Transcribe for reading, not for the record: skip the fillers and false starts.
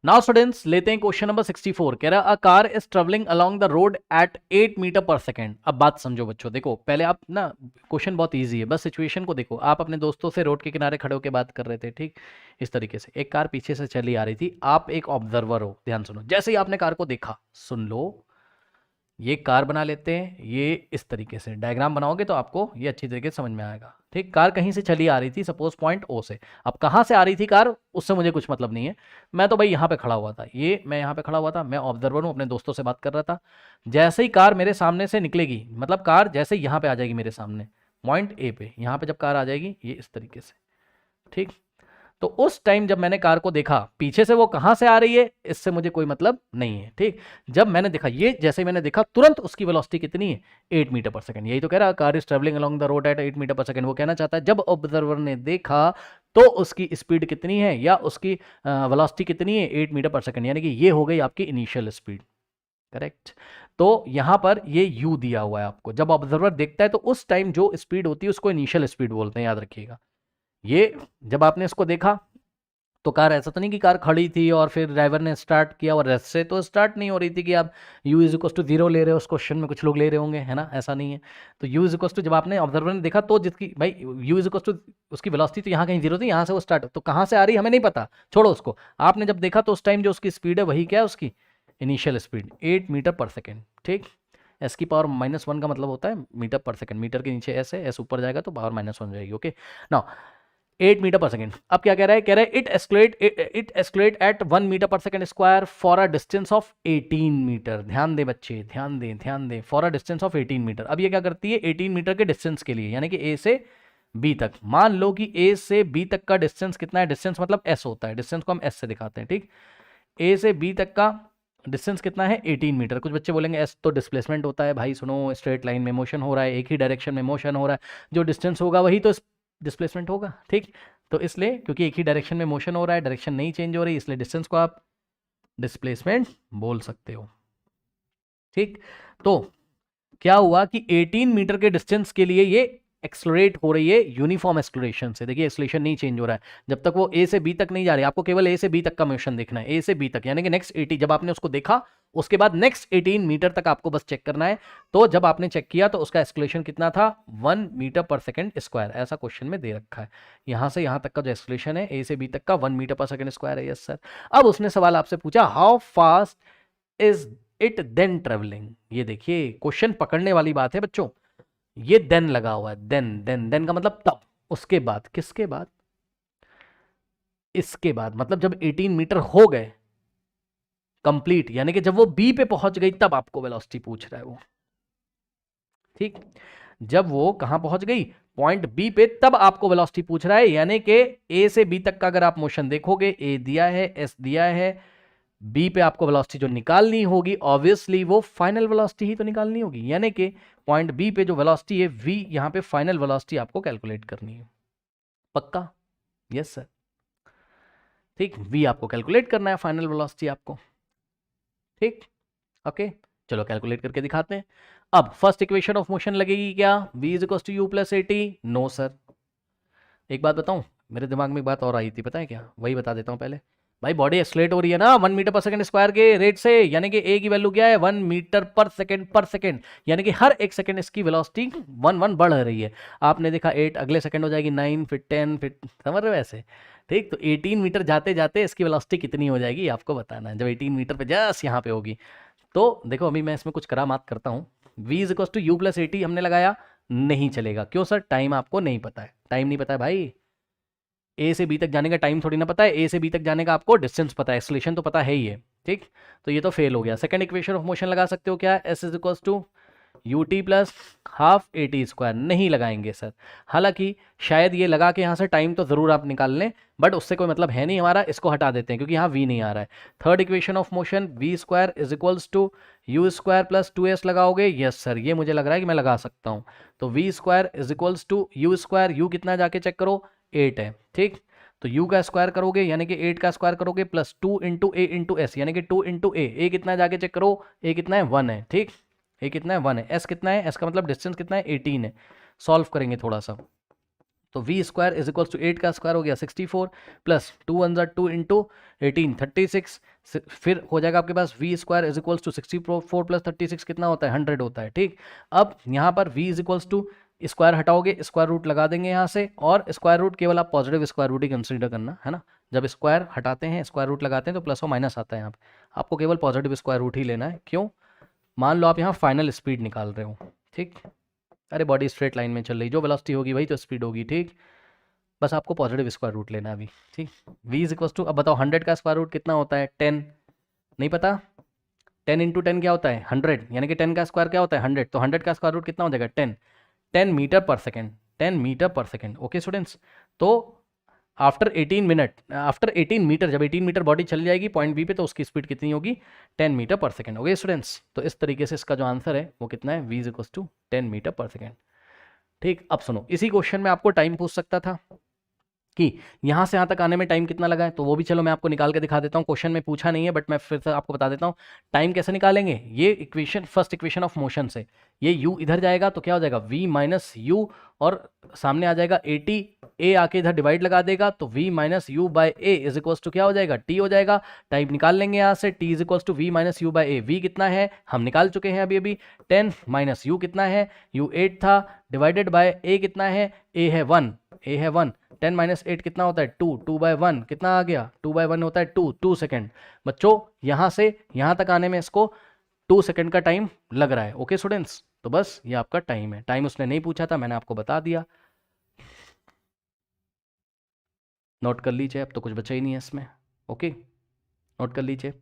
Now students लेते हैं question number 64। कह रहा a car is travelling along the road at 8 metre per second. अब बात समझो बच्चों, देखो पहले आप ना, क्वेश्चन बहुत इजी है, बस सिचुएशन को देखो। आप अपने दोस्तों से रोड के किनारे खड़े होकर बात कर रहे थे, ठीक इस तरीके से एक कार पीछे से चली आ रही थी, आप एक ऑब्जर्वर हो, ध्यान सुनो। जैसे ही आपने कार को देखा, सुन लो, ये कार बना लेते हैं, ये इस तरीके से डायग्राम बनाओगे तो आपको ये अच्छी तरीके से समझ में आएगा। ठीक, कार कहीं से चली आ रही थी, सपोज पॉइंट ओ से। अब कहाँ से आ रही थी कार, उससे मुझे कुछ मतलब नहीं है। मैं तो भाई यहाँ पे खड़ा हुआ था, ये मैं यहाँ पे खड़ा हुआ था, मैं ऑब्जर्वर हूँ, अपने दोस्तों से बात कर रहा था। जैसे ही कार मेरे सामने से निकलेगी, मतलब कार जैसे ही यहाँ पे आ जाएगी मेरे सामने पॉइंट ए पे, यहाँ पे जब कार आ जाएगी ये इस तरीके से, ठीक, तो उस टाइम जब मैंने कार को देखा, पीछे से वो कहां से आ रही है इससे मुझे कोई मतलब नहीं है। ठीक, जब मैंने देखा, ये जैसे मैंने देखा तुरंत उसकी वेलोसिटी कितनी है, 8 मीटर पर सेकंड। यही तो कह रहा, car is travelling along the road at 8 metre per second. वो कहना चाहता है जब ऑब्जर्वर ने देखा तो उसकी स्पीड कितनी है या उसकी वेलोसिटी कितनी है, 8 मीटर पर सेकंड, यानी कि ये हो गई आपकी इनिशियल स्पीड। करेक्ट। तो यहां पर ये u दिया हुआ है आपको, जब ऑब्जर्वर देखता है तो उस टाइम जो स्पीड होती है उसको इनिशियल स्पीड बोलते हैं, याद रखिएगा। ये जब आपने इसको देखा तो कार, ऐसा तो नहीं कि कार खड़ी थी और फिर ड्राइवर ने स्टार्ट किया और रेस्ट से तो स्टार्ट नहीं हो रही थी कि आप u इज इक्वल टू 0 ले रहे हो, उस क्वेश्चन में कुछ लोग ले रहे होंगे, है ना, ऐसा नहीं है। तो u इज इक्वल टू, जब आपने ऑब्जर्वर ने देखा तो जिसकी भाई u इज इक्वल टू, उसकी वेलोसिटी तो यहाँ कहीं 0 थी, यहाँ से वो स्टार्ट, तो कहाँ से आ रही हमें नहीं पता, छोड़ो उसको। आपने जब देखा तो उस टाइम जो उसकी स्पीड है वही क्या है, उसकी initial speed 8 metre per second. ठीक, एस की पावर -1 का मतलब होता है मीटर पर सेकंड, मीटर के नीचे एस है, एस ऊपर जाएगा तो पावर -1 हो जाएगी। Okay, now 8 metre per second. अब क्या कह रहा है, कह रहा है इट एस्केलेट at 1 metre per second square for a distance of 18 metre. ध्यान दें बच्चे, ध्यान दें, ध्यान दें, for a distance of 18 metre. अब ये क्या करती है, 18 मीटर के डिस्टेंस के लिए, यानी कि ए से बी तक। मान लो कि ए से बी तक का डिस्टेंस कितना है, डिस्टेंस मतलब एस होता है, डिस्टेंस को हम एस से दिखाते हैं। ठीक, ए से बी तक का डिस्टेंस कितना है, 18 मीटर। कुछ बच्चे बोलेंगे एस तो डिस्प्लेसमेंट होता है। भाई सुनो, स्ट्रेट लाइन में मोशन हो रहा है, एक ही डायरेक्शन में मोशन हो रहा है, जो डिस्टेंस होगा वही तो डिस्प्लेसमेंट होगा। ठीक, तो इसलिए क्योंकि एक ही डायरेक्शन में मोशन हो रहा है, डायरेक्शन नहीं चेंज हो रही, इसलिए डिस्टेंस को आप डिस्प्लेसमेंट बोल सकते हो। ठीक, तो क्या हुआ कि 18 मीटर के डिस्टेंस के लिए ये एक्सलरेट हो रही है यूनिफॉर्म एक्सलरेशन से। देखिए एक्सलेशन नहीं चेंज हो रहा है जब तक वो ए से बी तक नहीं जा रही, आपको केवल ए से बी तक का मोशन देखना है, ए से बी तक, यानी कि नेक्स्ट 80, जब आपने उसको देखा उसके बाद नेक्स्ट 18 मीटर तक आपको बस चेक करना है। तो जब आपने चेक किया तो उसका एक्सलेशन कितना था, 1 मीटर पर सेकंड स्क्वायर, ऐसा क्वेश्चन में दे रखा है। यहां से यहां तक का जो एक्सलेशन है ए से बी तक का 1 मीटर पर सेकंड स्क्वायर है। Yes sir. अब उसने सवाल आपसे पूछा how fast is it then travelling. ये देखिए क्वेश्चन पकड़ने वाली बात है बच्चों, ये देन लगा हुआ है, देन देन देन का मतलब तब, उसके बाद, किसके बाद, इसके बाद, मतलब जब 18 मीटर हो गए कंप्लीट, यानी कि जब वो बी पे पहुंच गई तब आपको वेलोसिटी पूछ रहा है वो। ठीक, जब वो कहां पहुंच गई, पॉइंट बी पे, तब आपको वेलोसिटी पूछ रहा है। यानी कि ए से बी तक का अगर आप मोशन देखोगे, ए दिया है, एस दिया है, बी पे आपको वेलोसिटी जो निकालनी होगी ऑब्वियसली वो फाइनल वेलोसिटी ही तो निकालनी होगी, यानी कि पॉइंट बी पे जो वेलोसिटी है वी, यहां पे फाइनल वेलोसिटी आपको कैलकुलेट करनी है। पक्का? Yes sir. ठीक, वी आपको कैलकुलेट करना है, फाइनल वेलोसिटी आपको। ठीक, ओके, चलो कैलकुलेट करके दिखाते हैं। अब फर्स्ट इक्वेशन ऑफ मोशन लगेगी क्या, v is equal to u plus a t. No sir. एक बात बताऊं, मेरे दिमाग में एक बात और आई थी, पता है क्या, वही बता देता हूं पहले। भाई बॉडी एक्सलेट हो रही है ना 1 मीटर पर सेकंड स्क्वायर के रेट से, यानी कि ए की वैल्यू क्या है, 1 मीटर पर सेकंड, यानी कि हर एक सेकंड इसकी वेलोसिटी 1 बढ़ रही है। आपने देखा 8, अगले सेकंड हो जाएगी 9, फिर 10, फिर, समझ रहे हो ऐसे। ठीक, तो 18 मीटर जाते जाते इसकी वेलोसिटी कितनी हो जाएगी आपको बताना है, जब 18 मीटर पे जस्ट यहाँ पे होगी। तो देखो अभी मैं इसमें कुछ करामात करता हूँ। v is equal to u plus a t हमने लगाया, नहीं चलेगा। क्यों सर, टाइम आपको नहीं पता है, टाइम नहीं पता है भाई। ए से बी तक जाने का टाइम थोड़ी ना पता है, ए से बी तक जाने का आपको डिस्टेंस पता है, एक्सलेशन तो पता है ही है। ठीक, तो ये तो फेल हो गया। सेकंड इक्वेशन ऑफ मोशन लगा सकते हो क्या, s is equal to u t plus half a t square. नहीं लगाएंगे सर, हालांकि शायद ये लगा के यहाँ से टाइम तो जरूर आप निकाल लें, बट उससे कोई मतलब है नहीं हमारा, इसको हटा देते हैं क्योंकि यहाँ वी नहीं आ रहा है। Third equation of motion v square is equals to u square plus 2s लगाओगे। यस सर, ये मुझे लग रहा है कि मैं लगा सकता हूँ। तो v square is equals to u square, u कितना जाके चेक करो, 8 है। ठीक, तो u का स्क्वायर करोगे यानी कि 8 का स्क्वायर करोगे प्लस 2 इंटू ए इंटू एस, यानी कि 2 इंटू ए कितना जाके चेक करो, ए कितना है 1 है। ठीक, ए कितना है 1 है, एस कितना है, एस का मतलब डिस्टेंस कितना है 18 है। सॉल्व करेंगे थोड़ा सा, तो v square is equals to 8 का स्क्वायर हो गया 64 प्लस 2 1 ज़ा 2 इंटू 18 36, फिर हो जाएगा आपके पास V square is equals to 64 plus 36 कितना होता है 100 होता है। ठीक, अब यहाँ पर V is equals to square हटाओगे, स्क्वायर रूट लगा देंगे यहाँ से, और स्क्वायर रूट केवल आप पॉजिटिव स्क्वायर रूट ही कंसीडर करना है ना। जब स्क्वायर हटाते हैं स्क्वायर रूट लगाते हैं तो प्लस और माइनस आता है, यहाँ पे आपको केवल पॉजिटिव स्क्वायर रूट ही लेना है। क्यों? मान लो आप यहाँ फाइनल स्पीड निकाल रहे हो, ठीक, अरे बॉडी स्ट्रेट लाइन में चल रही, जो वेलोसिटी होगी वही तो स्पीड होगी। ठीक, बस आपको पॉजिटिव स्क्वायर रूट लेना है अभी। ठीक, v इज इक्वल्स टू, अब बताओ 100 का स्क्वायर रूट कितना होता है 10, नहीं पता, 10 इंटू 10 क्या होता है 100, यानी कि 10 का स्क्वायर क्या होता है 100, तो 100 का स्क्वायर रूट कितना हो जाएगा 10, 10 metre per second, 10 metre per second. Okay students, तो आफ्टर 18 मीटर, जब 18 मीटर बॉडी चल जाएगी पॉइंट बी पे, तो उसकी स्पीड कितनी होगी 10 metre per second. Okay students, तो इस तरीके से इसका जो आंसर है वो कितना है, v is equals to 10 metre per second. ठीक, अब सुनो, इसी क्वेश्चन में आपको टाइम पूछ सकता था कि यहाँ से यहाँ तक आने में टाइम कितना लगा है, तो वो भी चलो मैं आपको निकाल के दिखा देता हूँ। क्वेश्चन में पूछा नहीं है बट मैं फिर से आपको बता देता हूँ टाइम कैसे निकालेंगे। ये equation, first equation of motion से ये u इधर जाएगा तो क्या हो जाएगा v माइनस यू, और सामने आ जाएगा 80, a आके इधर डिवाइड लगा देगा तो v minus u by a is equals to क्या हो जाएगा t हो जाएगा। टाइम निकाल लेंगे यहाँ से, t is equals to v minus u by a, v कितना है हम निकाल चुके हैं अभी अभी 10 माइनस u कितना है, u 8 था, डिवाइडेड बाय a कितना है, a है 1, a है 1, 10 माइनस 8 कितना होता है 2, 2 बाय 1 कितना आ गया 2 बाय 1 होता है 2 सेकेंड। बच्चों यहाँ से यहाँ तक आने में इसको 2 सेकेंड का टाइम लग रहा है। ओके स्टूडेंट्स, तो बस ये आपका टाइम है। टाइम उसने नहीं पूछा था, मैंने आपको बता दिया, नोट कर लीजिए, अब तो कुछ बचा ही नहीं है इसमें। ओके, नोट कर लीजिए।